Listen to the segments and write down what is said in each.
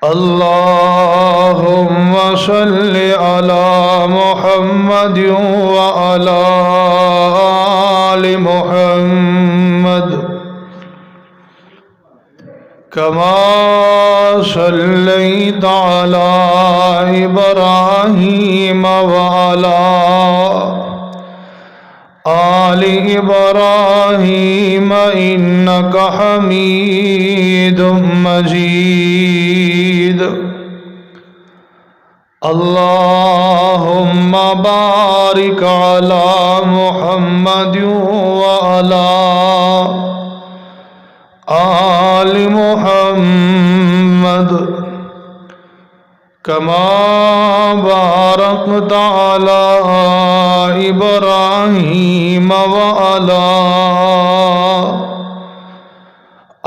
اللهم صل على محمد وعلى آل محمد كما صليت على إبراهيم وعلى آل إبراهيم إنك حميد مجيد اللهم بارك على محمد وعلى آل محمد كما باركت على إبراهيم وعلى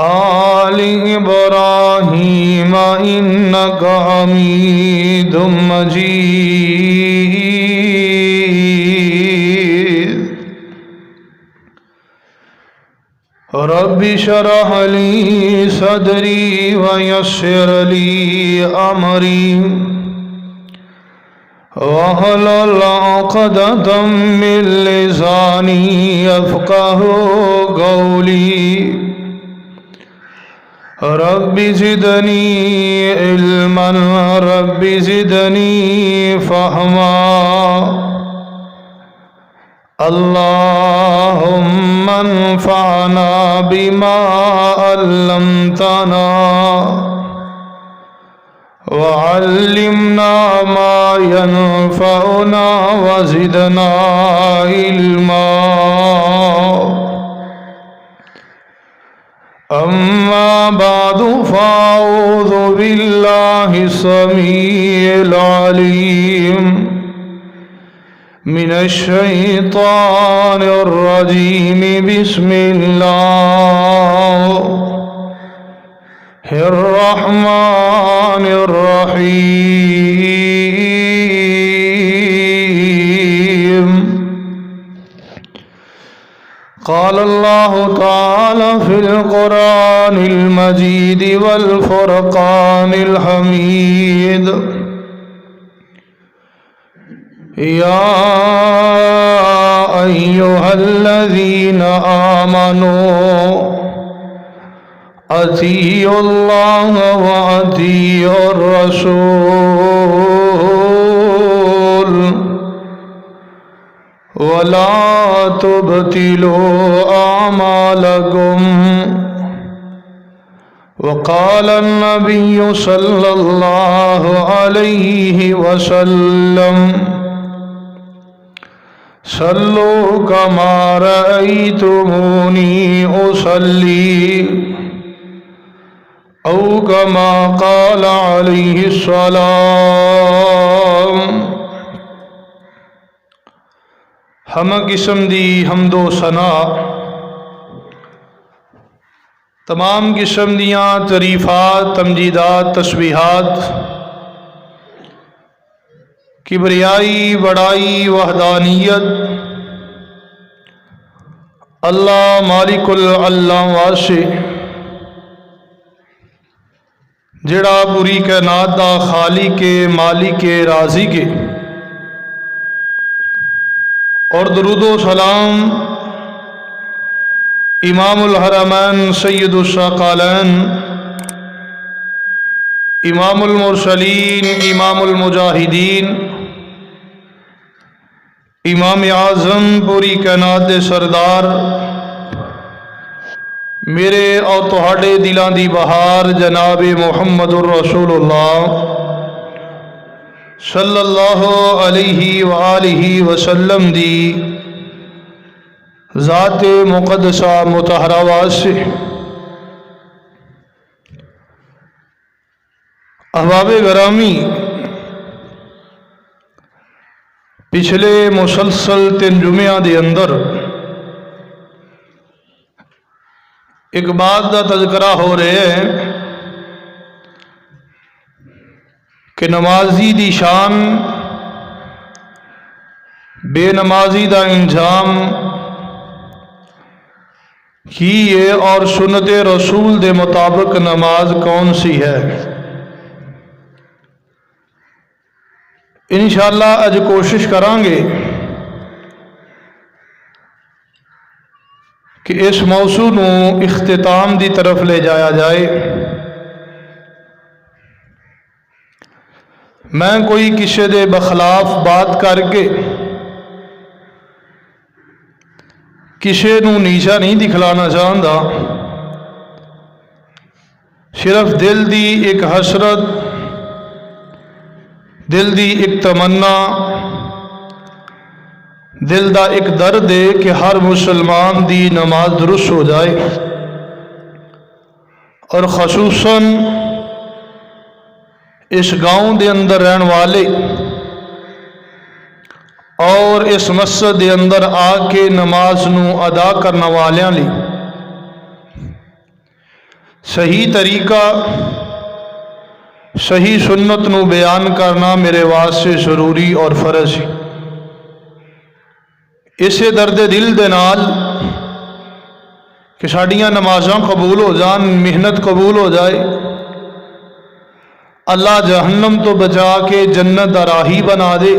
آل إبراهيم إنك حميد مجيد رب اشرح لي صدري ويسر لي أمري واحلل عقدة من لساني يفقه قولي رب زدني علما رب زدني فهما اللهم انفعنا بما علمتنا وعلمنا ما ينفعنا وزدنا علما أما بعد فأعوذ بالله السميع العليم من الشيطان الرجيم بسم الله الرحمن الرحيم قال الله تعالى في القرآن المجيد والفرقان الحميد يا أيها الذين آمنوا أطيعوا الله وأطيعوا الرسول ولا تبطلوا أعمالكم وقال النبي صلى الله عليه وسلم صلوا كما رأيتموني أصلي أو كما قال عليه السلام ہم قسم دی حمد و ثنا تمام قسم دیاں تعریفات تمجیدات تسبیحات کبریائی بڑائی وحدانیت اللہ مالک العلم واسع جڑا پوری کائنات دا خالق مالک رازق کے اور درود و سلام امام الحرمین سید الثقلین امام المرسلین امام المجاہدین امام اعظم پوری کائنات دے سردار میرے اور تہاڈے دلاں دی بہار جناب محمد الرسول اللہ صلی اللہ علیہ وآلہ وسلم دی ذات مقدسہ مطہرہ واسع احباب گرامی، پچھلے مسلسل 3 جمعہ دے اندر ایک بات دا تذکرہ ہو رہے ہیں کہ نمازی دی شان بے نمازی دا انجام کی ہے، اور سنت رسول دے مطابق نماز کون سی ہے۔ انشاءاللہ اج کوشش کرانگے کہ اس موضوع نو اختتام دی طرف لے جایا جائے۔ میں کوئی کسی دے بخلاف بات کر کے کسی نو نیچا نہیں دکھلانا چاہتا، صرف دل دی ایک حسرت، دل دی ایک تمنا، دل دا ایک درد ہے کہ ہر مسلمان دی نماز درست ہو جائے، اور خصوصاً اس گاؤں دے اندر رہن والے اور اس مسجد دے اندر آ کے نماز نو ادا کرنے والیاں لی صحیح طریقہ، صحیح سنت نو بیان کرنا میرے واسطے ضروری اور فرض ہے۔ اسے درد دل دے نال کہ ساڈیاں نمازاں قبول ہو جان، محنت قبول ہو جائے، اللہ جہنم تو بچا کے جنت دا راہی بنا دے،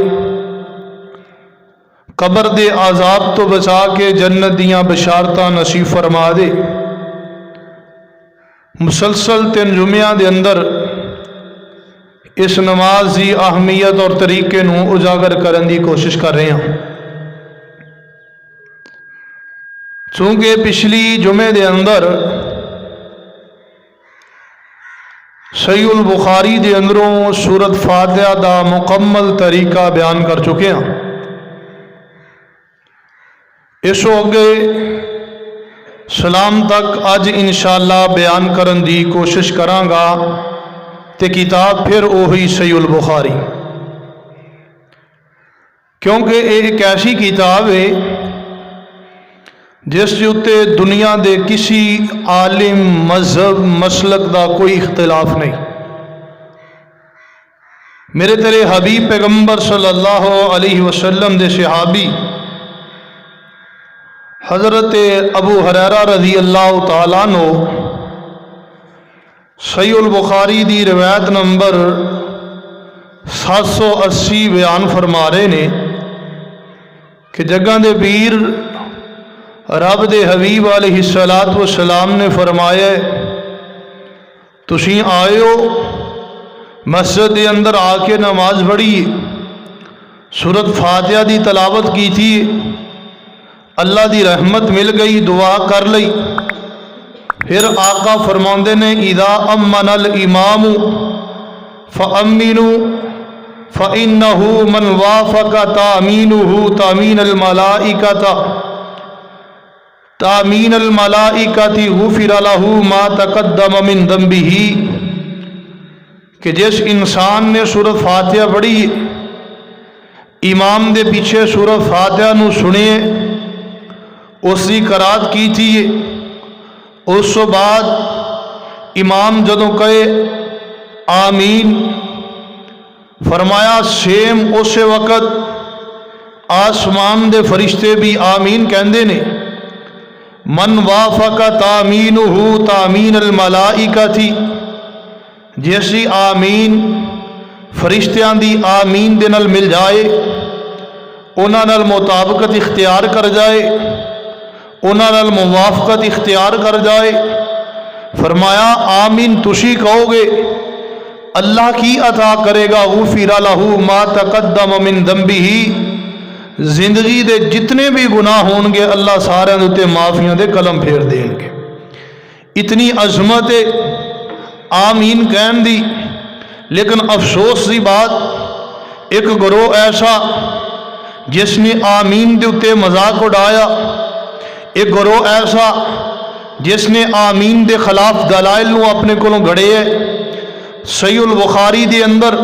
قبر دے عذاب تو بچا کے جنت دیاں بشارتاں نصیب فرما دے۔ مسلسل 3 جمعیاں دے اندر اس نماز دی اہمیت اور طریقے نو اجاگر کرن دی کوشش کر رہے ہیں۔ چونکہ پچھلی جمعے دے اندر صحیح البخاری دے اندروں سورت فاتحہ دا مکمل طریقہ بیان کر چکے ہیں۔ اس اگے سلام تک اج انشاءاللہ بیان کرن دی کوشش کرانگا تے کتاب پھر وہی صحیح البخاری، کیونکہ یہ ایک ایسی کتاب ہے جس کے اتے دنیا دے کسی عالم، مذہب، مسلک دا کوئی اختلاف نہیں۔ میرے تیرے حبیب پیغمبر صلی اللہ علیہ وسلم دے صحابی حضرت ابو ہریرہ رضی اللہ تعالیٰ عنہ صحیح البخاری دی روایت نمبر 780 بیان فرما رہے نے کہ جگہ دے پیر رب دے حبیب علیہ السلام نے فرمایا تسی آئے ہو مسجد دے اندر آ کے نماز پڑھی، سورت فاتحہ دی تلاوت کی تھی، اللہ دی رحمت مل گئی، دعا کر لئی۔ پھر آقا فرماندے نے اذا امن الامام فامنوا فانه من وافق تامینہ تامین الملائکۃ غفر له ما تقدم من ذنبہ، کہ جس انسان نے سورۃ فاتحہ پڑھی، امام دے پیچھے سورۃ فاتحہ نو سنے، اس کی قرات کی تھی، اس تو بعد امام جدوں کہے آمین، فرمایا سیم اس وقت آسمان دے فرشتے بھی آمین کہندے نے۔ من وافق تامینہ تامین الملائکۃ، جیسی آمین فرشتیاں دی آمین دے نال مل جائے، انہاں نال مطابقت اختیار کر جائے، انہاں نال موافقت اختیار کر جائے، فرمایا آمین تسی کہو گے، اللہ کی عطا کرے گا غفر لہ ما تقدم من ذنبہ، زندگی دے جتنے بھی گناہ ہون گے اللہ سارے دے معافیاں دے قلم پھیر دیں گے۔ اتنی عظمت آمین کہن دی، لیکن افسوس دی بات ایک گروہ ایسا جس نے آمین دے اتے مذاق اڑایا، ایک گروہ ایسا جس نے آمین دے خلاف دلائل نو اپنے کولوں گھڑے ہے۔ صحیح البخاری دے اندر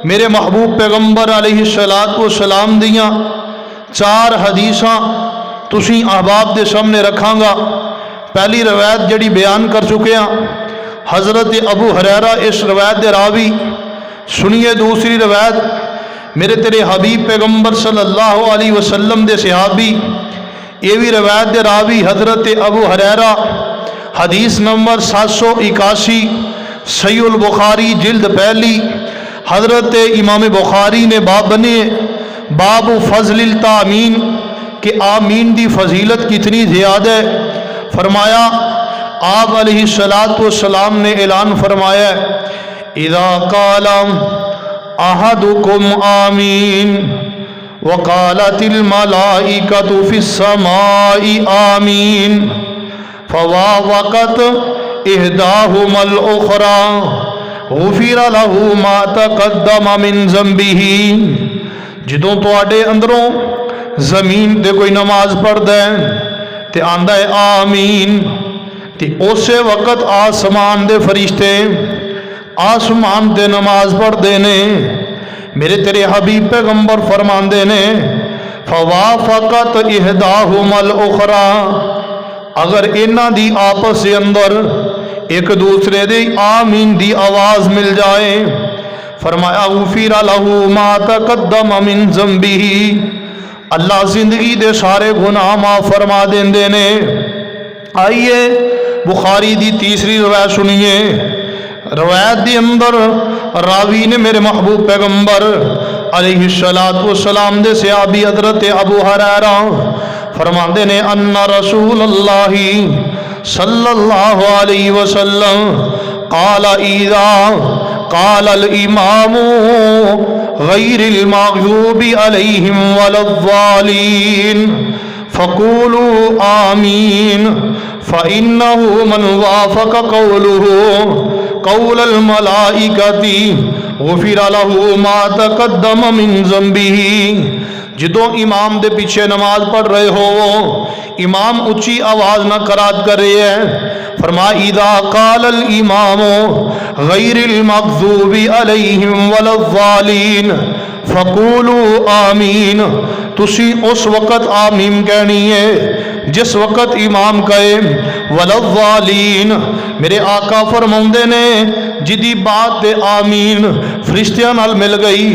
میرے محبوب پیغمبر علیہ السلام دیاں 4 حدیثاں تسی احباب دے سامنے رکھاں گا۔ پہلی روایت جڑی بیان کر چکے ہیں حضرت ابو ہریرہ اس روایت دے راوی، سنیے دوسری روایت میرے تیرے حبیب پیغمبر صلی اللہ علیہ وسلم دے صحابی، یہ بھی روایت دے راوی حضرت ابو ہریرہ، حدیث نمبر 781 صحیح البخاری جلد پہلی حضرت امام بخاری نے باب بنے باب فضل التامین کہ آمین دی فضیلت کتنی زیادہ ہے۔ فرمایا آپ علیہ السلام نے اعلان فرمایا اذا قال احدکم آمین وقالت الملائکۃ فی السماء آمین فوافقت احداہما الاخری غفر له ما تقدم من ذنبہ۔ جدوں تواڈے اندروں زمین تے کوئی نماز پڑھدا ہے تے آندا ہے آمین، تے اسے وقت آسمان دے فرشتے آسمان تے نماز پڑھدے نے۔ میرے تیرے حبیب پیغمبر فرماندے نے فوافقت احداہما الاخری، اگر انہاں دی آپس دے اندر ایک دوسرے دی آمین دی آواز مل جائے، فرمایا غفر له ما تقدم من ذنبہ، اللہ زندگی دے سارے گناہ معاف فرما دیندے نے۔ آئیے بخاری دی تیسری روایت سنیے۔ روایت دی اندر راوی نے میرے محبوب پیغمبر علیہ السلام دے صحابی حضرت ابو ہریرہ فرماندے نے ان رسول اللہ صلی اللہ علیہ وسلم قال اذا قال الامام غیر المغضوب علیہم ولا الضالین فقولوا آمین فإنه من وافق قوله قول الملائکۃ غفر له ما تقدم من ذنبہ۔ جدوں امام دے پیچھے نماز پڑھ رہے ہو، امام اچھی آواز نہ قرات کر رہے ہیں، فرمایا اذا قال الامام غیر المغضوب علیہم ولا الضالین فقولوا آمین، تسی اس وقت آمین کہنی ہے جس وقت امام کہے ولا الضالین۔ میرے آقا فرماندے نے جدی بات تے آمین فرشتیاں نال مل گئی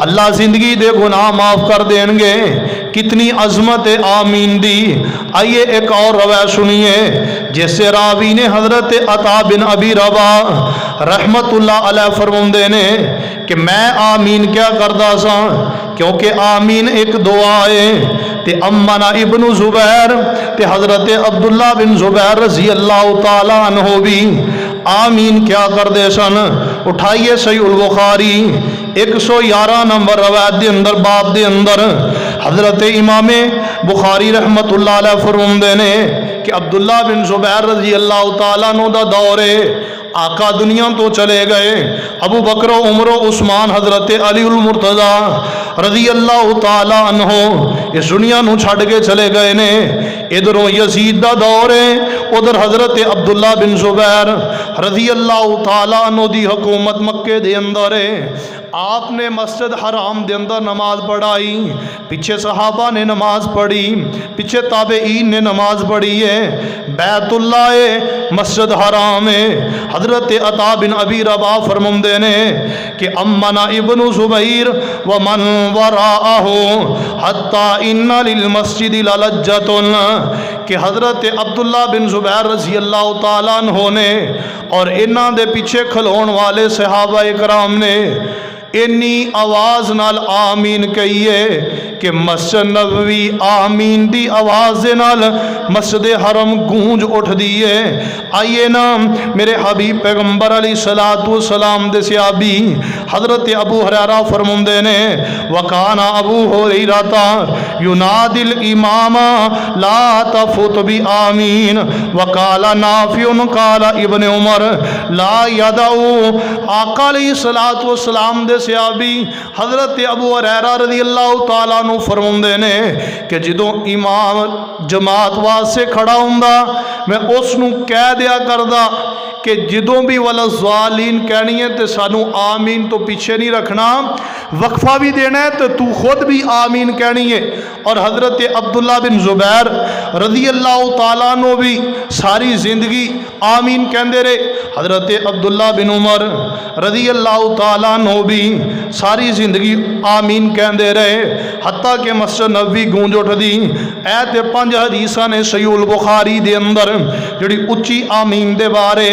اللہ زندگی دے گناہ معاف کر دیں گے۔ کتنی عظمت آمین دی۔ آئیے ایک اور روایت سنیے جس سے راوی نے حضرت عطا بن ابی رباح رحمت اللہ علیہ فرماندے نے کہ میں آمین کیا کردا سا، کیونکہ آمین ایک دعا ہے۔ تے امنا ابن زبیر تے حضرت عبداللہ بن زبیر رضی اللہ تعالی عنہ بھی آمین کیا کر دے سن۔ اٹھائیے صحیح البخاری 111 نمبر روایت دے اندر باب دے اندر حضرت امام بخاری رحمت اللہ علیہ فرماندے نے کہ عبداللہ بن زبیر رضی اللہ تعالیٰ عنہ دا دور ہے، آقا دنیا تو چلے گئے، ابو بکر و عمر و عثمان حضرت علی المرتضی رضی اللہ تعالیٰ عنہ اس دنیا نو چھڑ کے چلے گئے نے۔ ادھروں یزید دا دور ہے، ادھر حضرت عبداللہ بن زبیر رضی اللہ تعالیٰ عنہ دی حکومت مکے دے اندر ہے۔ آپ نے مسجد حرام دے اندر نماز پڑھائی، پیچھے صحابہ نے نماز پڑھی، پیچھے تابعین نے نماز پڑھی ہے۔ بیت اللہ ہے، مسجد حرام ہے۔ حضرت عطا بن ابی رباح فرماندے نے کہ امنا ابن زبیر ومن وراءہ حتی ان للمسجد للجۃ، کہ حضرت عبداللہ بن زبیر رضی اللہ تعالیٰ عنہ نے اور انہاں دے پیچھے کھلون والے صحابہ اکرام نے انی آواز نال آمین کہیے کہ مسجد نبوی آمین دی آواز نال مسجد حرم گونج اٹھ دیئے۔ آئیے نا میرے حبیب پیغمبر علیہ السلام دے صحابی حضرت ابو ہریرہ فرماندے نے وکان ابو ہریرہ ینادی الامام لا تفت بآمین وقال نافع قال ابن عمر لا یدعو۔ آقا علیہ السلام دے صحابی حضرت ابو ہریرہ رضی اللہ تعالیٰ عنہ فرماندے نے کہ جدوں امام جماعت واسطے کھڑا ہوندا میں اس نو کہہ دیا کردا کہ جدوں بھی والضالین کہنی ہے تے سانو آمین تو پیچھے نہیں رکھنا، وقفہ بھی دینا ہے تو تو خود بھی آمین کہنی ہے۔ اور حضرت عبداللہ بن زبیر رضی اللہ تعالیٰ عنہ بھی ساری زندگی آمین کہندے رہے۔ حضرت عبداللہ بن عمر رضی اللہ تعالیٰ عنہ بھی ساری زندگی آمین کہندے رہے، حتیٰ کہ مسجد نبوی گونج اٹھ دی۔ اے تے 5 حدیثاں نے صحیح البخاری دے اندر جڑی اچھی آمین دے بارے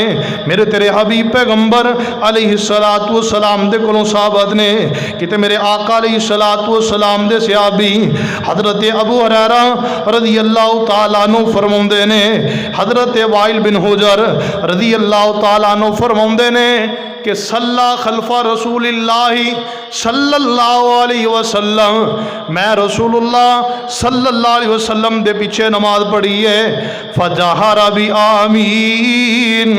میرے تیرے حبیب پیغمبر علیہ السلام دے کولوں ثابت نے کہ تے میرے آقا علیہ السلام دے صحابی حضرت ابو ہریرہ رضی اللہ تعالیٰ عنہ فرماندے نے، حضرت وائل بن حجر رضی اللہ تعالیٰ عنہ فرماندے نے کہ صلی خلف رسول اللہ صلی اللہ علیہ وسلم، میں رسول اللہ صلی اللہ علیہ وسلم دے پیچھے نماز پڑھی ہے، فجہر بآمین،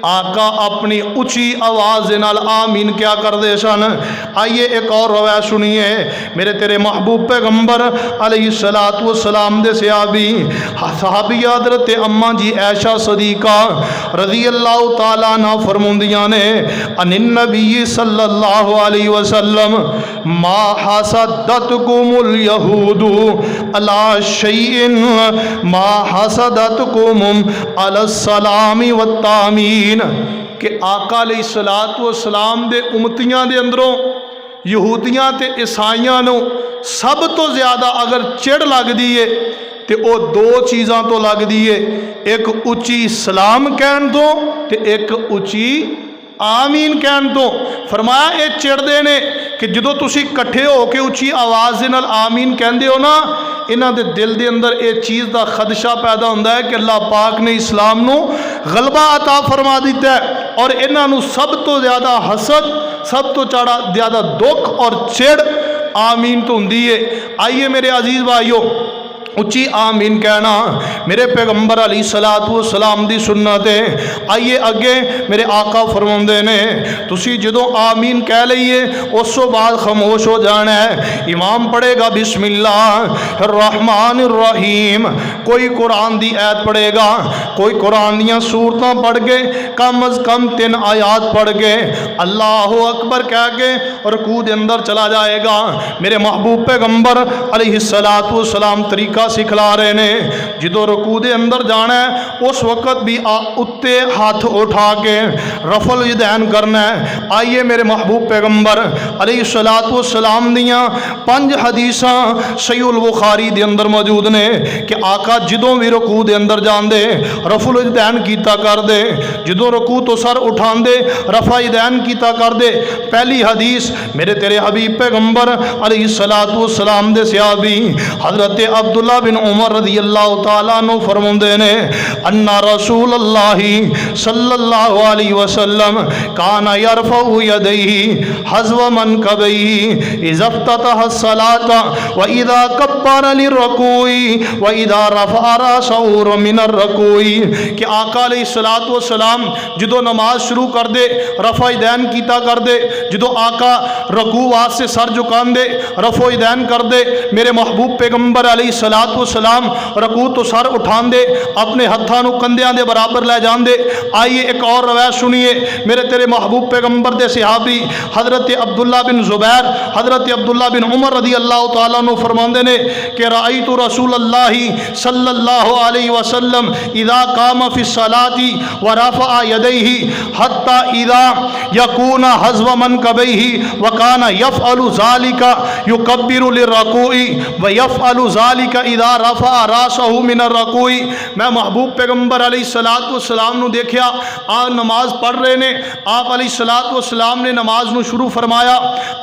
آقا اپنی اچھی آواز نال آمین کیا کر دے سن۔ آئیے ایک اور روایت سنیے میرے تیرے محبوب پیغمبر علیہ السلام دے صحابی حضرت اماں جی عائشہ صدیقہ رضی اللہ تعالیٰ عنہ فرماندیاں نے ان النبی صلی اللہ علیہ وسلم ما حسدتکم الیہود علی شیء ما حسدتکم علی السلام والتامین، کہ آقا علیہ السلام دے امتیاں دے اندروں یہودیاں تے عیسائیاں نو سب تو زیادہ اگر چڑ لگ دیئے تے او 2 چیزاں تو لگ دیئے، ایک اچھی سلام کہن تو تے ایک اچھی آمین کہن تو۔ فرمایا اے چڑ دے نے کہ جدو تسی کٹھے ہو کے اچھی آواز نال آمین کہن دے ہو نا، انہاں دے دل دے اندر اے چیز دا خدشہ پیدا ہوندہ ہے کہ اللہ پاک نے اسلام نو غلبہ عطا فرما دیتا ہے، اور انہاں نو سب تو زیادہ حسد، سب تو زیادہ دکھ اور چڑ آمین تو ہوندی ہے۔ آئیے میرے عزیز بھائیو، اچھی آمین کہنا میرے پیغمبر علیہ السلام دی سنت ہے۔ آئیے اگے میرے آقا فرماندے نے تسی جدو آمین کہہ لئیے اس تو بعد خاموش ہو جانا ہے، امام پڑھے گا بسم اللہ الرحمن الرحیم، کوئی قرآن دی آیت پڑھے گا، کوئی قرآن دیاں سورتاں پڑھ کے کم از کم 3 آیات پڑھ کے اللہ اکبر کہہ کے رکوع دے اندر چلا جائے گا۔ میرے محبوب پیغمبر علیہ السلام طریقہ سکھلا رہے نے، جدو رکوع دے اندر جانا ہے اس وقت بھی اتے ہاتھ اٹھا کے رفع الیدین کرنا ہے۔ آئیے میرے محبوب پیغمبر علیہ السلام دیاں 5 حدیثاں صحیح البخاری دے اندر موجود نے کہ آقا جدوں بھی رکوع دے اندر جان دے رفع الیدین کیتا کر دے، جدوں رکوع تو سر اٹھان دے رفع الیدین کیتا کر دے۔ پہلی حدیث میرے تیرے حبیب پیغمبر علیہ السلام دے صحابی حضرت عبداللہ بن عمر رضی اللہ تعالیٰ عنہ فرماندے نے ان رسول اللہ صلی اللہ علیہ وسلم کان یرفع یدیہ حذو منکبیہ اذا افتتح الصلاۃ واذا کبر للرکوع واذا رفع راسہ من الرکوع، کہ آقا علیہ السلام جدو نماز شروع کر دے رفع یدین کیتا کر دے، جدو آقا رکوع واسطے سر جھکان دے رفع یدین کر دے، میرے محبوب پیغمبر علیہ السلام رکوع تو سر اٹھان دے اپنے ہتھاں نو کندھیاں دے برابر لے جان دے۔ آئیے ایک اور روایت سنیے میرے تیرے محبوب پیغمبر دے صحابی حضرت عبداللہ بن زبیر حضرت عبداللہ بن عمر رضی اللہ تعالیٰ عنہ فرماندے نے کہ رأیت رسول اللہ صلی اللہ علیہ وسلم اذا قام فی الصلاۃ ورفع یدیہ حتی اذا یکون حذو منکبیہ وکان یفعل ذلک یکبر للرکوع ویفعل ذالک اذا رفع راسہ من الرکوع۔ میں محبوب پیغمبر علیہ السلام نو دیکھیا آپ نماز پڑھ رہے نے، آپ علیہ السلام نے نماز نو شروع فرمایا،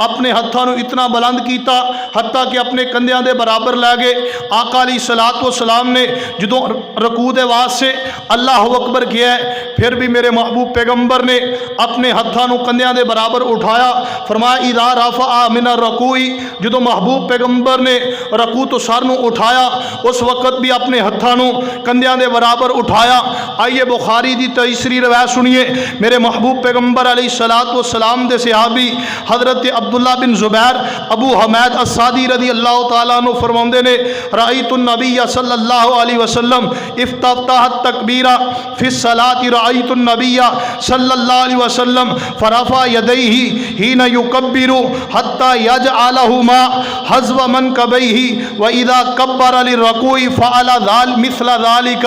اپنے ہتھاں نو اتنا بلند کیتا حتیٰ کہ اپنے کندھیاں دے برابر لے گئے۔ آقا علیہ السلام نے جدو رکوع دے واسطے اللہ اکبر کیا ہے، پھر بھی میرے محبوب پیغمبر نے اپنے ہتھاں نو کندھیاں دے برابر اٹھایا، فرمایا اذا رفع من الرکوع، جدو محبوب پیغمبر نے رکوع تو سر نو اٹھایا اس وقت بھی اپنے ہتھاں نو کندھیاں دے برابر اٹھایا۔ آئیے بخاری دی تیسری روایت سنیے میرے محبوب پیغمبر علیہ السلام دے صحابی حضرت عبداللہ بن زبیر ابو حمید السعدی رضی اللہ تعالیٰ عنہ فرماندے نے رأیت النبی صلی اللہ علیہ وسلم افتتح التکبیر فی الصلاۃ، رأیت النبی صلی اللہ علیہ وسلم فرفع یدیہ حین یکبر حتی یجعلہما حذو منکبیہ وَإِذَا كَبَّرَ کبر للرکوع فعل مثل ذالک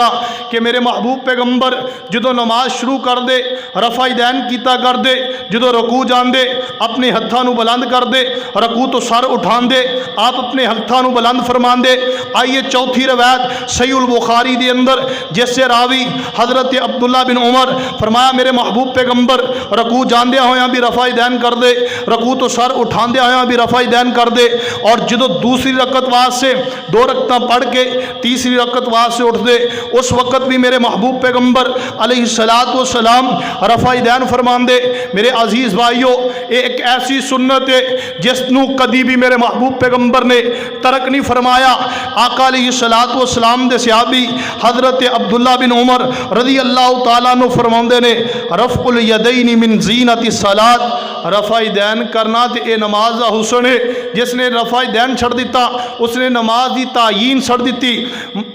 کہ میرے محبوب پیغمبر جدو نماز شروع کر دے رفع دین کیتا کر دے، جدو رکوع جان دے اپنے ہتھاں نو بلند کر دے، رکوع تو سر اٹھان دے آپ اپنے ہتھاں نو بلند فرمان دے۔ آئیے چوتھی روایت صحیح البخاری دے اندر جس سے راوی حضرت عبداللہ بن عمر فرمایا میرے محبوب پیغمبر رکوع جاندیا ہویاں بھی رفع دین کر دے، رکوع تو سر اٹھاندیا ہویاں بھی رفع دین کر دے، اور جدو دوسری رکعت واسطے 2 رکعتاں پڑھ کے تیسری رکعت واسطے اٹھ دے اس وقت بھی میرے محبوب پیغمبر علیہ السلام رفع دین فرمان دے۔ میرے عزیز بھائیو ایک ایسی سنت ہے جس نو کدی بھی میرے محبوب پیغمبر نے ترک نہیں فرمایا۔ آقا علیہ السلام دے صحابی حضرت عبداللہ بن عمر رضی اللہ تعالیٰ عنہ فرماندے نے رفع الیدین من زینت الصلاۃ، رفع دین کرنا تے اے نماز دا حسن ہے۔ جس نے رفع دین چھڑ دیتا اس نے نماز دی تعیین چھڑ دیتی،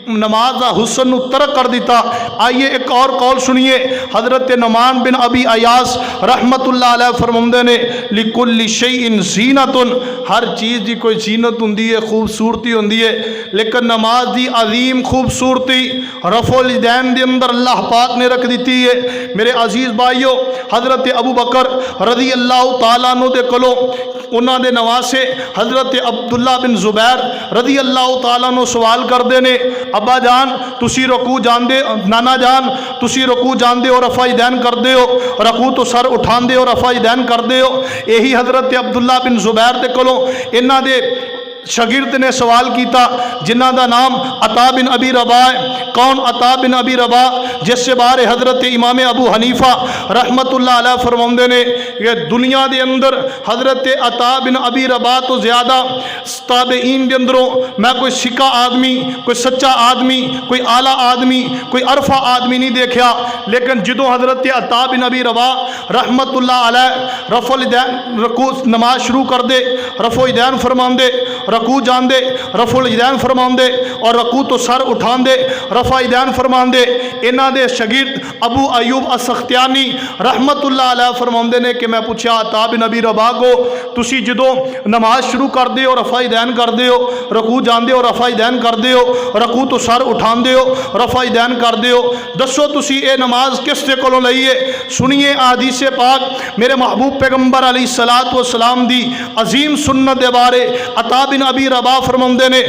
نماز دا حسن نو ترک کر دیتا۔ آئیے ایک اور قول سنیے، حضرت نعمان بن ابی ایاس رحمت اللہ علیہ فرماندے نے لکل شیء زینت، ہر چیز دی کوئی زینت ہوندی ہے، خوبصورتی ہوندی ہے، لیکن نماز دی عظیم خوبصورتی رفع الیدین دے اندر اللہ پاک نے رکھ دیتی ہے۔ میرے عزیز بھائیو حضرت ابو بکر رضی اللہ تعالیٰ عنہ دے کولوں انہاں دے نواسے حضرت عبداللہ بن زبیر رضی اللہ تعالیٰ عنہ سوال کردے نے ابا جان تسی رکوع جان دے، نانا جان تسی رکوع جان دے اور رفع دین کر دے ہو، رکوع تو سر اٹھان دے اور رفع دین کر دے ہو۔ یہی حضرت عبداللہ بن زبیر دے کولوں انہاں دے شاگرد نے سوال کیتا جنہ دا نام عطا بن ابی رباح ہے۔ کون عطا بن ابی رباح؟ جس سے بارے حضرت امام ابو حنیفہ رحمت اللہ علیہ فرماندے نے کہ دنیا دے اندر حضرت عطا بن ابی رباح تو زیادہ تابعین دے اندروں میں کوئی سکا آدمی، کوئی سچا آدمی، کوئی اعلیٰ آدمی، کوئی عرفہ آدمی نہیں دیکھا، لیکن جدو حضرت عطا بن ابی رباح رحمت اللہ علیہ رفع الیدین رکوع نماز شروع کر دے، رفع الیدین فرمان دے، رکوع جان دے، رفع الیدین فرمان دے، اور رکوع تو سر اٹھان دے، رفع الیدین فرمان دے۔ انہاں دے شاگرد ابو ایوب السختیانی رحمت اللہ علیہ فرماندے نے کہ میں پوچھا عطا بن ابی رباح کو تسی جدو نماز شروع کر دے ہو رفع الیدین کر دے ہو، رکوع جان دے ہو رفع الیدین کر دے ہو، رکوع تو سر اٹھان دے ہو رفع الیدین کر دے ہو، دسو تسی اے نماز کس دے کولوں لئیے؟ سنیے احادیث پاک میرے محبوب پیغمبر علیہ السلام دی عظیم سنت دے بارے۔ عطا بن ابی رباح فرماندے نے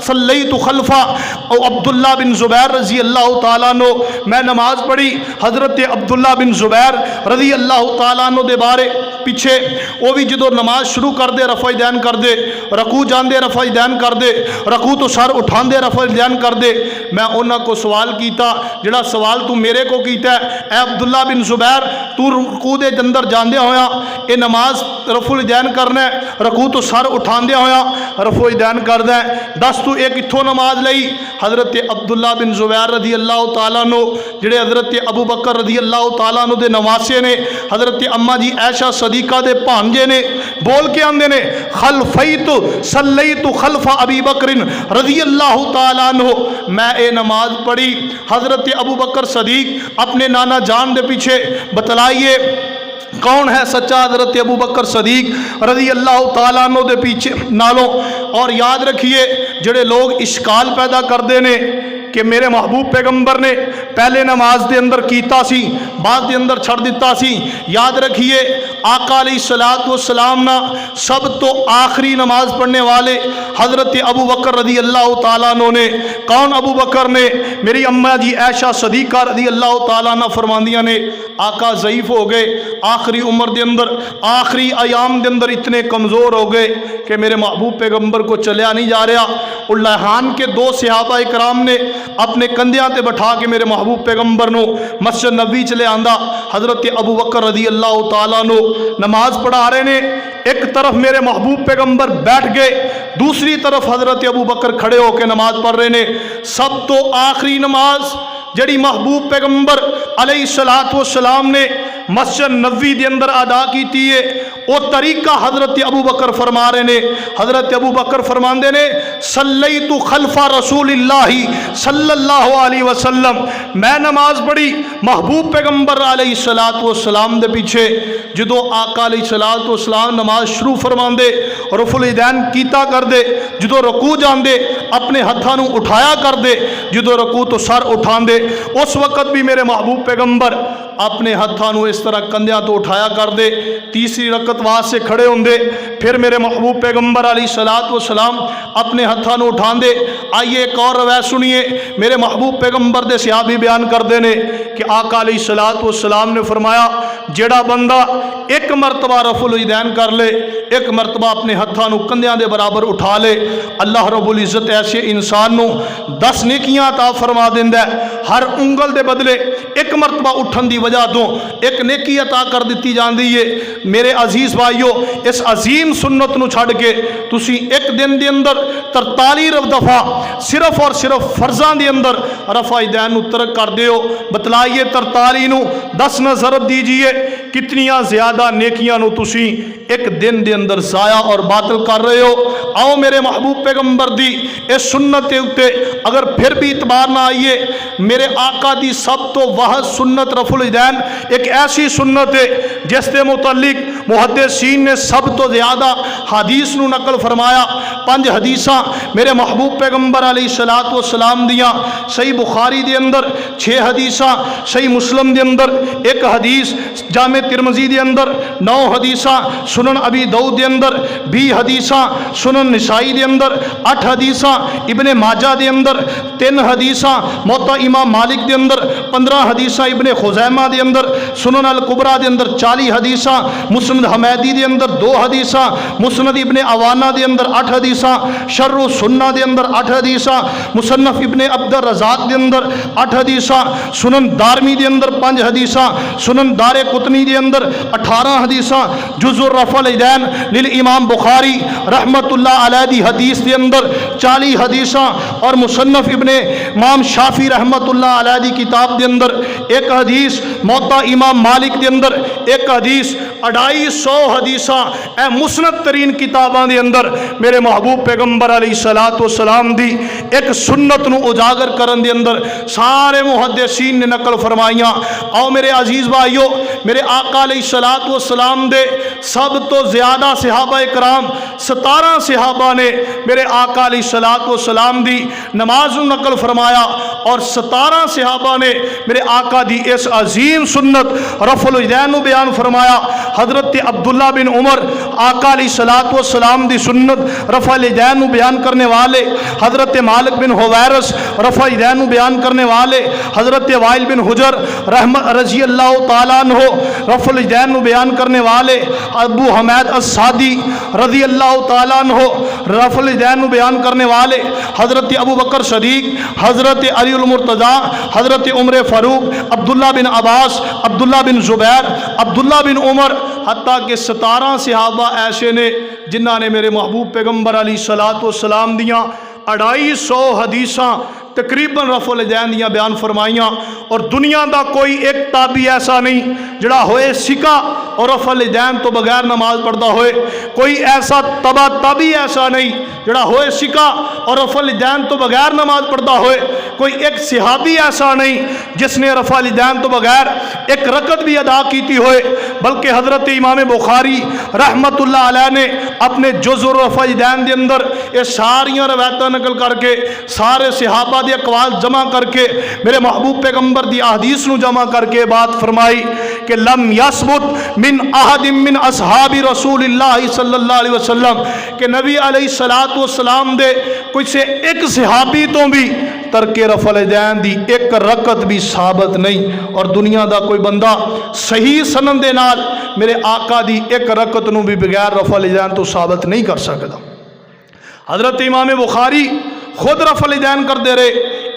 صلیت خلفا او عبداللہ بن زبیر رضی اللہ تعالیٰ عنہ، میں نماز پڑھی حضرت عبداللہ بن زبیر رضی اللہ تعالیٰ عنہ دے بارے پیچھے، وہ بھی جدو نماز شروع کر دے رفع الیدین کر دے، رکوع جان دے رفع الیدین کر دے، رکوع تو سر اٹھان دے رفع الیدین کر دے۔ میں انہاں کو سوال کیتا جڑا سوال تو میرے کو کیتا ہے، اے عبداللہ بن زبیر تو رکوع دے اندر جاندے ہویا اے نماز رفع الیدین کرنا ہے، رکوع تو سر اٹھان دے ہویا رفع الیدین کردا ہے، دس تو ایک اتھوں نماز لئی؟ حضرت عبداللہ بن زبیر رضی اللہ تعالیٰ عنہ جڑے حضرت ابو بکر رضی اللہ تعالیٰ عنہ دے نواسے نے، حضرت اماں جی عائشہ صدیقہ دے بھانجے نے، بول کے آندے نے خلفیت صلیت خلف ابی بکر رضی اللہ تعالیٰ عنہ، میں اے نماز پڑھی حضرت ابو بکر صدیق اپنے نانا جان دے پیچھے۔ بتلائیے کون ہے سچا حضرت ابو بکر صدیق رضی اللہ تعالیٰ عنہ دے پیچھے نالوں؟ اور یاد رکھیے جڑے لوگ اشکال پیدا کردے نے کہ میرے محبوب پیغمبر نے پہلے نماز دے اندر کیتا سی بعد دے اندر چھڑ دیتا سی، یاد رکھیے آقا علیہ السلام نا سب تو آخری نماز پڑھنے والے حضرت ابو بکر رضی اللہ تعالیٰ عنہ نے۔ کون ابو بکر نے؟ میری اماں جی عائشہ صدیقہ رضی اللہ تعالیٰ عنہ فرماندیاں نے آقا ضعیف ہو گئے، آخری عمر دے اندر آخری ایام دے اندر اتنے کمزور ہو گئے کہ میرے محبوب پیغمبر کو چلیا نہیں جا رہا۔ الہان کے 2 صحابہ اکرام نے اپنے کندھیاں تے بٹھا کے میرے محبوب پیغمبر نو مسجد نبوی چلے آندا۔ حضرت ابو بکر رضی اللہ تعالیٰ عنہ نماز پڑھا رہے نے، ایک طرف میرے محبوب پیغمبر بیٹھ گئے، دوسری طرف حضرت ابو بکر کھڑے ہو کے نماز پڑھ رہے نے۔ سب تو آخری نماز جڑی محبوب پیغمبر علیہ السلام نے مسجد نبوی دے اندر ادا کیتی ہے، وہ طریقہ حضرت ابو بکر فرما رہے نے۔ حضرت ابو بکر فرماندے نے صلیت خلف رسول اللہ صلی اللہ علیہ وسلم، میں نماز پڑھی محبوب پیغمبر علیہ السلام دے پیچھے۔ جدو آقا علیہ السلام نماز شروع فرماندے رفع الیدین کیتا کر دے، جدو رکوع جان دے اپنے ہتھاں نوں اٹھایا کر دے، جدو رکوع تو سر اٹھا دے اس وقت بھی میرے محبوب پیغمبر اپنے ہتھاں نوں اس طرح کندھیاں تو اٹھایا کر دے۔ تیسری رکعت واسطے کھڑے ہوندے، پھر میرے محبوب پیغمبر علیہ الصلوۃ والسلام اپنے ہتھاں نوں اٹھا دے۔ آئیے ایک اور روایت سنیے، میرے محبوب پیغمبر دے صحابی بیان کردے نے کہ آقا علیہ الصلوۃ والسلام نے فرمایا جیڑا بندہ ایک مرتبہ رفع الیدین کر لے، ایک مرتبہ اپنے ہتھاں نوں کندھیاں دے برابر اٹھا لے، اللہ رب العزت ایسے انسان نوں 10 نیکیاں عطا فرما دیندا ہے۔ ہر انگل دے بدلے ایک مرتبہ اٹھن دی وجہ تو ایک نیکی عطا کر دیتی جاندی ہے۔ میرے عزیز بھائیو، اس عظیم سنت نو چھڑ کے تسی ایک دن دے اندر 43 دفعہ صرف اور صرف فرضاں دے اندر رفع یدین نو ترک کر دیو۔ بتلائیے 43 نو 10 نہ ضرب دیجئے، کتنیاں زیادہ نیکیاں نو تسی ایک دن دے اندر ضائع اور باطل کر رہے ہو۔ آؤ میرے محبوب پیغمبر دی اس سنت دے اوتے اگر پھر بھی اعتبار نہ آئیے، میرے آقا دی سب تو واحد سنت رفع الیدین ایک ایسی سنت ہے جس دے متعلق محدثین نے سب تو زیادہ حدیث نو نقل فرمایا۔ 5 حدیثاں میرے محبوب پیغمبر علیہ الصلوۃ والسلام دیاں، صحیح بخاری دے اندر 6 حدیثاں، صحیح مسلم دے اندر 1 حدیث، جامع ترمذی دے اندر 9 حدیثاں، سنن ابی داؤد دے اندر 20 حدیثاں، سنن نسائی دے اندر 8 حدیثاں، ابن ماجہ دے اندر 3 حدیثاں، موطا امام مالک دے اندر 15 حدیثاں، ابن خزیمہ دے اندر سنن الکبریٰ دے اندر 40 حدیثاں، مسند حمیدی دے اندر 2 حدیثاں، مسند ابن عوانہ دے اندر 8 حدیثاں، شرح السنہ دے اندر 8 حدیثاں، مصنف ابن عبد الرزاق دے اندر 8 حدیثاں، سنن دارمی دے اندر 5 حدیثاں، سنن دار قطنی دے اندر 18 حدیثاں، جز رفع الیدین للامام بخاری رحمت اللہ علیہ دی حدیث دے اندر 40 حدیثاں، اور مصنف ابن امام شافعی رحمت اللہ علیہ دی کتاب دے اندر 1 حدیث، موطا امام مالک دے اندر 1 حدیث، 250 حدیثاں، اے مسند ترین کتاباں دے اندر میرے محبوب پیغمبر علیہ الصلوۃ والسلام دی ایک سنت نو اجاگر کرن دے اندر سارے محدثین نے نقل فرمائیاں۔ آؤ میرے عزیز بھائیو، میرے آقا علیہ الصلوۃ والسلام دے سب تو زیادہ صحابہ کرام 17 صحابہ نے میرے آقا علیہ الصلوۃ والسلام دی نماز نقل فرمایا، اور 17 صحابہ نے میرے آقا دی اس عظیم سنت رفع الیدین نو بیان فرمایا۔ حضرت عبداللہ بن عمر آقا علیہ الصلوۃ والسلام دی سنت رفع الیدین نو بیان کرنے والے، حضرت مالک بن حویرث رفع الیدین نو بیان کرنے والے، حضرت وائل بن حجر رضی اللہ تعالیٰ عنہ رفع الیدین نو بیان کرنے والے، ابو حمید السعدی رضی اللہ تعالیٰ عنہ رفع الیدین نو بیان کرنے والے، حضرت ابو بکر صدیق، حضرت علی المرتضیٰ، حضرت عمر فاروق، عبداللہ بن عباس، عبداللہ بن زبیر، عبداللہ بن عمر، حتیٰ کہ 17 صحابہ ایسے نے جنہاں نے میرے محبوب پیغمبر علیہ الصلوۃ والسلام دیاں 250 حدیثاں تقریباً رفع الیدین دیاں بیان فرمائیاں، اور دنیا دا کوئی ایک تابعی ایسا نہیں جڑا ہوئے سکا اور رفع الیدین تو بغیر نماز پڑھتا ہوئے، کوئی ایسا تابعی ایسا نہیں جڑا ہوئے سکا اور رفع الیدین تو بغیر نماز پڑھتا ہوئے، کوئی ایک صحابی ایسا نہیں جس نے رفع الیدین تو بغیر ایک رکعت بھی ادا کیتی ہوئے، بلکہ حضرت امام بخاری رحمت اللہ علیہ نے اپنے جز رفع الیدین دے اندر یہ ساریاں روایتاں نقل کر کے سارے صحابہ دے اقوال جمع کر کے میرے محبوب پیغمبر دی احادیث نو جمع کر کے بات فرمائی کہ لم یثبت من احد من اصحاب رسول اللہ صلی اللہ علیہ وسلم، کہ نبی علیہ الصلوۃ والسلام دے کوئی سے ایک صحابی تو بھی ترک رفع الیدین دی ایک رکعت بھی ثابت نہیں، اور دنیا دا کوئی بندہ صحیح سند دے نال میرے آقا دی ایک رکعت نو بھی بغیر رفع الیدین تو ثابت نہیں کر سکتا۔ حضرت امام بخاری خود رفع الیدین کر دے رہے،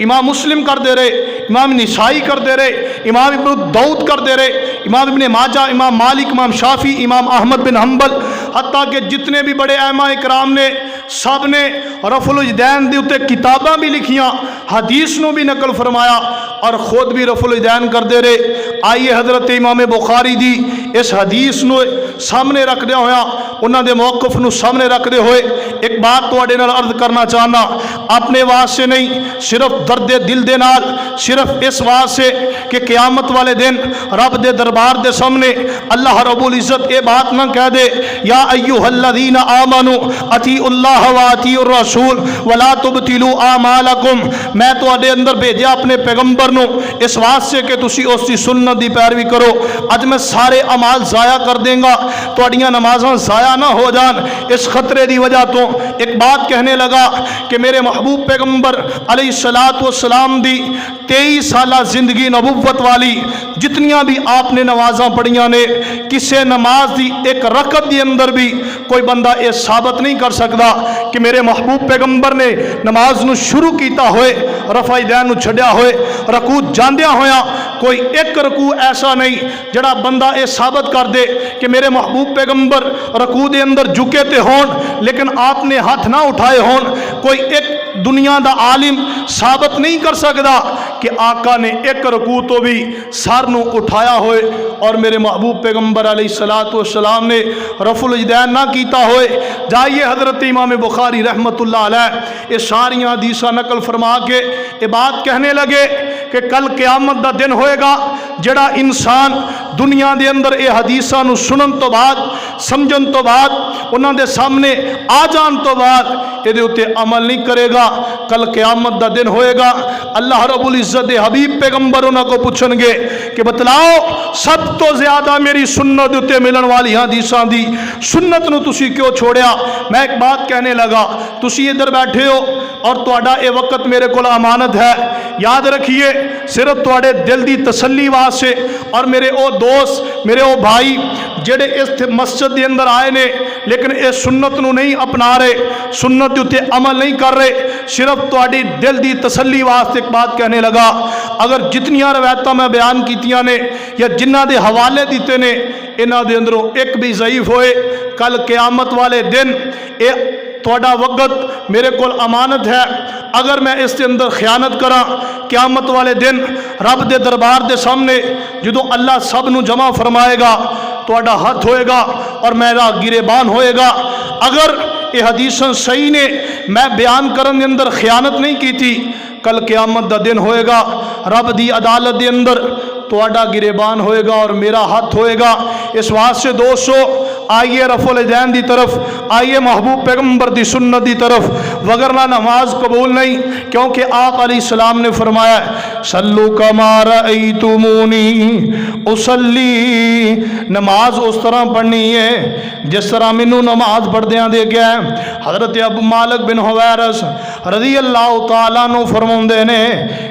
امام مسلم کر دے رہے، امام نسائی کر دے رہے، امام ابن داؤد کر دے رہے، امام ابن ماجہ، امام مالک، امام شافعی، امام احمد بن حنبل، حتیٰ کہ جتنے بھی بڑے ائمہ اکرام نے سب نے رفع الیدین دے اتے کتاباں بھی لکھیاں، حدیث نو بھی نقل فرمایا، اور خود بھی رفع الیدین کر دے رہے۔ آئیے حضرت امام بخاری دی اس حدیث نو سامنے رکھ دیا ہویا انہوں دے موقف نو سامنے رکھتے ہوئے ایک بات تواڈے نال عرض کرنا چاہنا، اپنے واسطے نہیں، صرف درد دل دے نال، صرف اس واسطے کہ قیامت والے دن رب دے دربار دے سامنے اللہ رب العزت یہ بات نہ کہہ دے یا ایھا الذین آمنوا اطیعوا اللہ واطیعوا الرسول ولا تبطلوا اعمالکم، میں تواڈے اندر بھیجا اپنے پیغمبر نو اس واسطے کہ تسی اس دی سنت دی پیروی کرو، اج میں سارے اعمال ضائع کر دیں گا، تواڈیاں نمازاں ضائع نہ ہو جان، اس خطرے دی وجہ تو ایک بات کہنے لگا کہ میرے محبوب پیغمبر علیہ الصلوۃ والسلام دی 23 سالہ زندگی نبوت والی جتنیاں بھی آپ نے نمازاں پڑھیاں نے، کسے نماز دی ایک رکعت دی اندر بھی کوئی بندہ یہ ثابت نہیں کر سکتا کہ میرے محبوب پیغمبر نے نماز نو شروع کیتا ہوئے رفع یدین نو چھڈیا ہوئے رکوع جاندیاں ہویا کوئی ایک رکوع ایسا نہیں جڑا بندہ یہ ثابت کر دے کہ میرے محبوب پیغمبر رکوع دے اندر جھکے تے ہون لیکن آپ نے ہاتھ نہ اٹھائے ہون، کوئی ایک دنیا دا عالم ثابت نہیں کر سکتا کہ آقا نے ایک رکوع تو بھی سر نو اٹھایا ہوئے اور میرے محبوب پیغمبر علیہ الصلوۃ والسلام نے رفع الیدین نہ کیتا ہوئے۔ جائیے حضرت امام بخاری رحمۃ اللہ علیہ یہ ساریاں حدیثاں نقل فرما کے یہ بات کہنے لگے کہ کل قیامت دا دن ہوئے گا جڑا انسان دنیا دے اندر اے حدیثاں نو سنن تو بعد سمجھن تو بعد انہاں دے سامنے آ جان تو بعد اے دے اتے عمل نہیں کرے گا، کل قیامت دا دن ہوئے گا اللہ رب العزت دے حبیب پیغمبر انہاں کو پوچھن گے کہ بتلاؤ سب تو زیادہ میری سنت اتے ملن والی حدیثاں دی سنت نو تسی کیوں چھوڑیا؟ میں ایک بات کہنے لگا، تسی ادھر بیٹھے ہو اور تہاڈا اے وقت میرے کول امانت ہے، یاد رکھیے صرف تہاڈے دل دی تسلی واسطے اور میرے او دوست میرے او بھائی جڑے اس مسجد دے اندر آئے نے لیکن اس سنت نو نہیں اپنا رہے، سنت دے اتے عمل نہیں کر رہے، صرف تہاڈی دل دی تسلی واسطے ایک بات کہنے لگا، اگر جتنیاں روایتاں میں بیان کیتیاں نے یا جنہاں دے حوالے دیتے نے انہاں دے اندروں ایک بھی ضعیف ہوئے، کل قیامت والے دن اے تہاڈا وقت میرے کول امانت ہے، اگر میں اس کے اندر خیانت کراں قیامت والے دن رب دے دربار دے سامنے جدوں اللہ سب نو جمع فرمائے گا تہاڈا ہاتھ ہوئے گا اور میرا گریبان ہوئے گا۔ اگر یہ حدیثاں صحیح نے میں بیان کرن دے اندر خیانت نہیں کی تھی، کل قیامت دا دن ہوئے گا رب دی عدالت دے اندر تہاڈا گریبان ہوئے گا اور میرا ہاتھ ہوئے گا۔ اس واسطے دوستو آئیے رفع الیدین دی طرف، آئیے محبوب پیغمبر دی سنت دی طرف، وگرنہ نماز قبول نہیں، کیونکہ آپ علیہ السلام نے فرمایا صلو کما رأیتمونی اصلی، نماز اس طرح پڑھنی ہے جس طرح مینوں نماز پڑھدیاں دیکھا ہے۔ حضرت ابو مالک بن حویرث رضی اللہ تعالیٰ عنہ فرماندے نے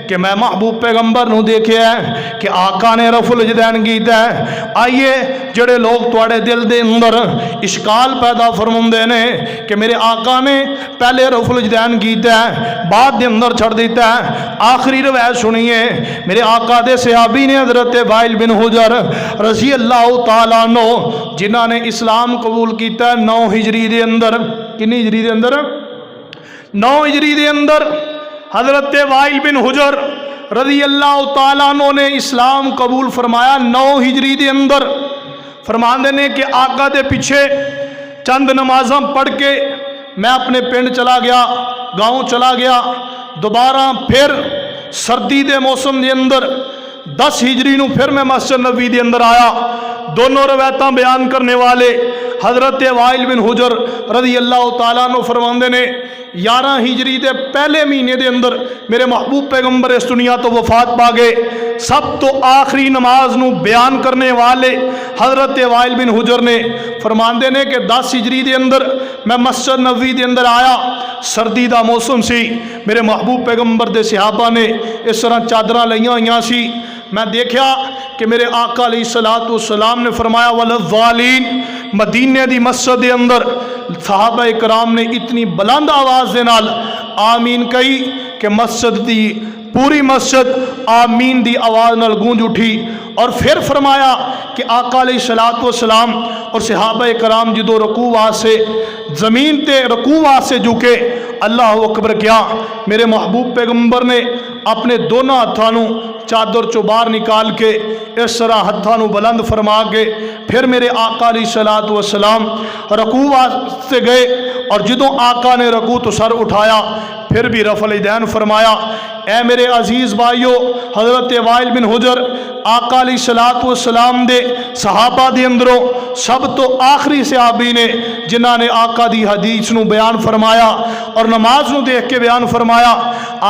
کہ میں محبوب پیغمبر نو دیکھیا ہے کہ آقا نے رفع الیدین کیتا ہے۔ آئیے جڑے لوگ تواڈے دل دے اندر اشکال پیدا فرماندے نے کہ میرے آقا نے پہلے رفع الیدین کیتا ہے بعد دے اندر چھڑ دیتا ہے، آخری روایت سنیے میرے آقا دے صحابی نے حضرت وائل بن حجر رضی اللہ تعالیٰ عنہ جنہاں نے اسلام قبول کیتا ہے 9 ہجری دے اندر، کنی ہجری دے اندر 9 ہجری دے اندر حضرت وائل بن حجر رضی اللہ تعالیٰ عنہ نے اسلام قبول فرمایا 9 ہجری دے اندر۔ فرماندے نے کہ آقا دے پیچھے چند نمازاں پڑھ کے میں اپنے پنڈ چلا گیا، گاؤں چلا گیا، دوبارہ پھر سردی دے موسم دے اندر 10 ہجری نو پھر میں مسجد نبوی دے اندر آیا۔ دونوں روایتاں بیان کرنے والے حضرت وائل بن حجر رضی اللہ تعالیٰ عنہ فرماندے نے 11 ہجری دے پہلے مہینے دے اندر میرے محبوب پیغمبر اس دنیا تو وفات پا گئے۔ سب تو آخری نماز نو بیان کرنے والے حضرت وائل بن حجر نے فرماندے نے کہ 10 ہجری دے اندر میں مسجد نبوی دے اندر آیا، سردی دا موسم سی، میرے محبوب پیغمبر دے صحابہ نے اس طرح چادراں لائیاں ہوئیاں سی، میں دیکھا کہ میرے آقا علیہ الصلوۃ والسلام نے فرمایا وللضالین، مدینے دی مسجد دے اندر صحابہ کرام نے اتنی بلند آواز دے نال آمین کہی کہ مسجد دی پوری مسجد آمین دی آواز نال گونج اٹھی، اور پھر فرمایا کہ آقا علیہ الصلوۃ والسلام اور صحابہ کرام جدو رکوع واسطے زمین تے رکوع واسطے جھکے اللہ اکبر کیا، میرے محبوب پیغمبر نے اپنے دونوں ہاتھوں نو چادر چو باہر نکال کے اس طرح ہاتھوں نو بلند فرما کے پھر میرے آقا علیہ الصلوۃ والسلام رکوع واسطے گئے، اور جدوں آقا نے رکوع تو سر اٹھایا پھر بھی رفع الیدین فرمایا۔ اے میرے عزیز بھائیو، حضرت وائل بن حجر آقا علیہ الصلوۃ والسلام دے صحابہ دے اندروں سب تو آخری صحابی نے جنہاں نے آقا دی حدیث نو بیان فرمایا اور نماز نو دیکھ کے بیان فرمایا۔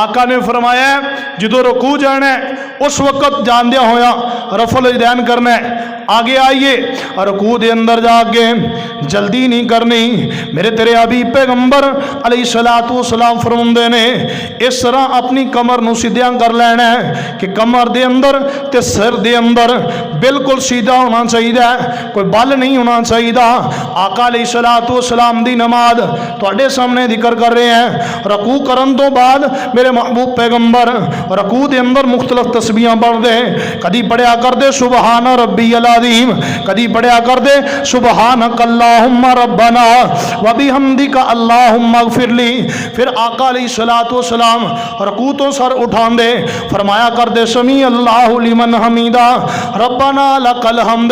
آقا نے فرمایا جدو رکوع جانا ہے اس وقت جاندیا ہویا رفع الیدین کرنا ہے، آگے آئیے رکوع دے اندر جا کے جلدی نہیں کرنی۔ میرے تیرے حبیب پیغمبر علیہ الصلوۃ والسلام فرماندے نے اس طرح اپنی کمر نو سیدھا کر لینا ہے کہ کمر دے اندر تے سر دے اندر بالکل سیدھا ہونا چاہیے، کوئی بل نہیں ہونا چاہیے۔ آقا علیہ الصلوۃ والسلام دی نماز تواڈے سامنے ذکر کر رہے ہیں۔ رکوع کرن تو بعد میرے محبوب پیغمبر رکوع دے اندر مختلف تسبیحاں پڑھدے، کدی پڑھیا کردے سبحان ربی العظیم، کدی پڑھیا کردے سبحانک اللہم ربنا وبحمدک اللہم اغفر لی۔ پھر آقا علیہ الصلوۃ والسلام رکوع تو سر اٹھاندے فرمایا کردے سمیع اللہ لمن حمیدہ ربنا لک الحمد۔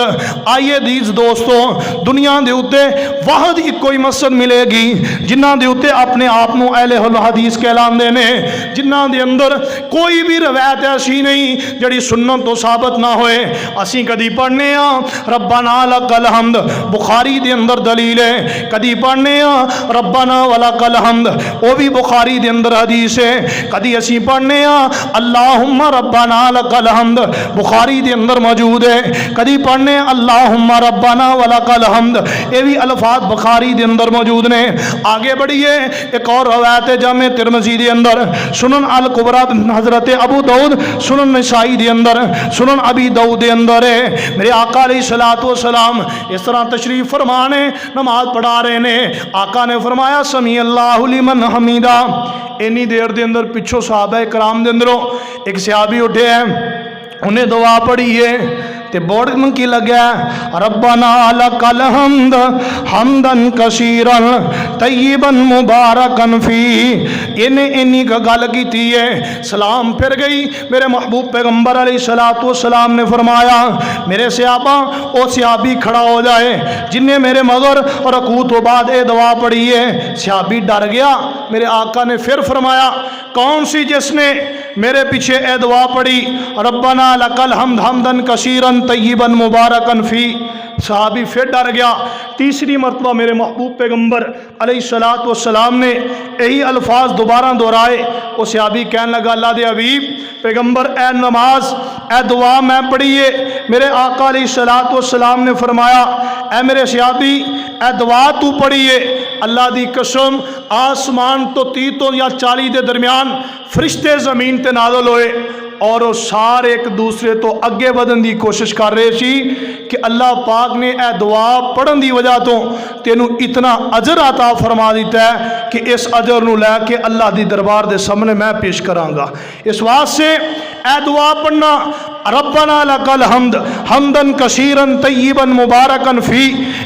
آئیے دیز دوستو، دنیا دے اتے واحد ایک کوئی مسجد ملے گی جنہاں دے اتے اپنے آپ نو اہل الحدیث کہلاندے نے، جنہاں دے اندر کوئی بھی روایت ایسی نہیں جڑی سنت تو ثابت نہ ہوئے۔ اسی کدی پڑھنے ہاں ربنا لک الحمد، بخاری دے اندر دلیل ہے، کدی پڑھنے ہاں ربنا ولک الحمد، وہ بھی بخاری دے اندر حدیث ہے، کدی اسی پڑھنے ہاں اللہم ربنا لک الحمد، بخاری دے اندر موجود ہے، کدی پڑھنے اللہم ربنا ولک الحمد، یہ بھی الفاظ بخاری دے اندر موجود نے۔ آگے بڑھیے، ایک اور روایت جامع ترمذی دے اندر، سنن الکبریٰ حضرت ابو داؤد، سنن نسائی دے اندر، سنن ابی داؤد دے اندر ہے۔ میرے آقا علیہ الصلوۃ والسلام اس طرح تشریف فرمانے نماز پڑھا رہے نے، آقا نے فرمایا سمیع اللہ لمن حمیدہ۔ اینی دیر دے اندر پچھو صحابہ کرام دے اندروں ایک صحابی اٹھے ہیں، انہیں دعا پڑھی ہے تے بورڈ من کی لگیا ربنا لک الحمد حمدا کثیرا طیبا مبارکا فی، انہی کا گل کی ہے، سلام پھر گئی۔ میرے محبوب پیغمبر علیہ الصلوۃ والسلام نے فرمایا میرے صحابہ او صحابی کھڑا ہو جائے جن نے میرے مگر رکوع تو بعد اے دعا پڑھی ہے۔ صحابی ڈر گیا، میرے آقا نے پھر فرمایا کون سی جس نے میرے پیچھے اے دعا پڑھی ربنا لک الحمد حمدا کثیرا طیبا مبارکا فی؟ صحابی پھر ڈر گیا۔ تیسری مرتبہ میرے محبوب پیغمبر علیہ الصلوۃ والسلام نے یہی الفاظ دوبارہ دہرائے۔ وہ صحابی کہنے لگا اللہ دے حبیب پیغمبر اے نماز اے دعا میں پڑھیے۔ میرے آقا علیہ الصلوۃ والسلام نے فرمایا اے میرے صحابی اے دعا تو پڑھیے، اللہ دی قسم آسمان تو 30 یا 40 دے درمیان فرشتے زمین تے نازل ہوئے اور وہ سارے ایک دوسرے تو اگے بدن دی کوشش کر رہے سی کہ اللہ پاک نے اے دعا پڑھن دی وجہ تو تینوں اتنا اجر عطا فرما دیتا ہے کہ اس اجر نو لے کے اللہ دی دربار دے سامنے میں پیش کراں گا۔ اس واسطے اے دعا پڑھنا ربنا لک الحمد حمدا کثیرا طیبا مبارکا فی،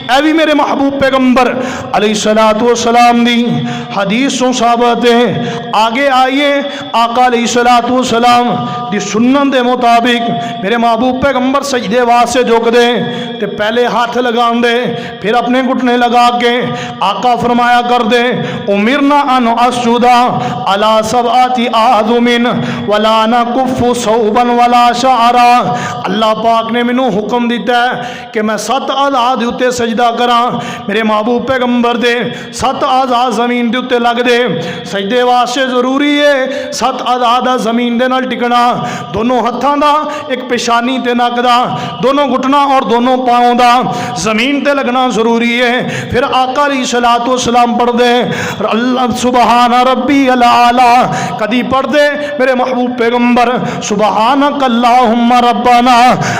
اے بھی میرے محبوب پیغمبر علیہ الصلوۃ والسلام دی حدیثوں ثابت ہے۔ آگے آئیے، آقا علیہ الصلوۃ والسلام دی سنن دے مطابق میرے محبوب پیغمبر سجدے واسطے جھک دے تے پہلے ہاتھ لگان دے، پھر اپنے گھٹنے لگا کے آقا فرمایا کر دے امرنا ان اسجد علی سبعۃ اعظم ولا نکف ثوبا ولا شعرا۔ اللہ پاک نے مینوں حکم دیتا ہے کہ میں 7 اعضاء دے اوتے سجدہ کراں۔ میرے محبوب پیغمبر دے 7 اعضاء زمین دے اوتے لگ دے، سجدے واسطے ضروری ہے 7 اعضاء دا زمین دے نال ٹکنا، دونوں ہتھاں دا ایک پیشانی تے نک دا، دونوں گھٹنا اور دونوں پاؤں دا زمین تے لگنا ضروری ہے۔ پھر آقا علیہ الصلوۃ والسلام پڑھ دے اللہ سبحان ربی الاعلی، کدی پڑھ دے میرے محبوب پیغمبر سبحانک اللہم ربنا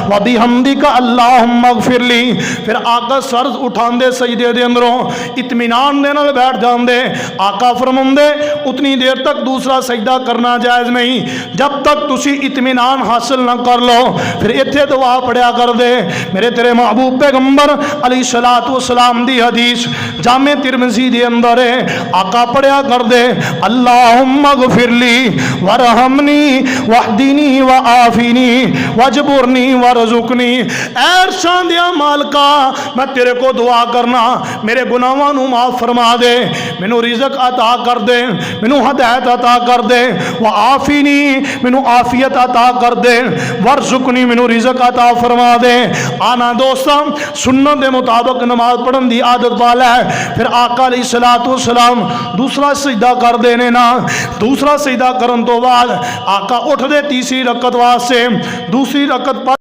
وبحمدک اللہم اغفر لی۔ پھر آقا فرض اٹھاندے سجدے دے اندروں اطمینان دے نال بیٹھ جاندے آقا فرماندے اتنی دیر تک دوسرا سجدہ کرنا جائز نہیں جب تک تسی اطمینان حاصل نہ کر لو پھر اتھے دعا پڑھیا کر دے میرے تیرے محبوب پیغمبر علیہ الصلوۃ والسلام دی حدیث جامع ترمذی دے اندر ہے آقا پڑھیا کر دے اللہم اغفر لی ورحمنی واہدنی وعافنی واجبرنی ورزقنی اے ارشان دیا مالکا میں تیرے کو دعا کرنا میرے گناہاں نو معاف فرما دے مینوں رزق عطا کر دے مینوں ہدایت عطا کر دے وعافنی مینوں عافیت عطا کر دے ورزقنی مینوں رزق عطا فرما دے آنا دوستاں سنت دے مطابق نماز پڑھن دی عادت والا ہے پھر آقا علیہ الصلوۃ والسلام دوسرا سجدہ کر دینے نا دوسرا سجدہ کرن تو بعد آقا اٹھ دے تیسری رکعت واسطے دوسری رکعت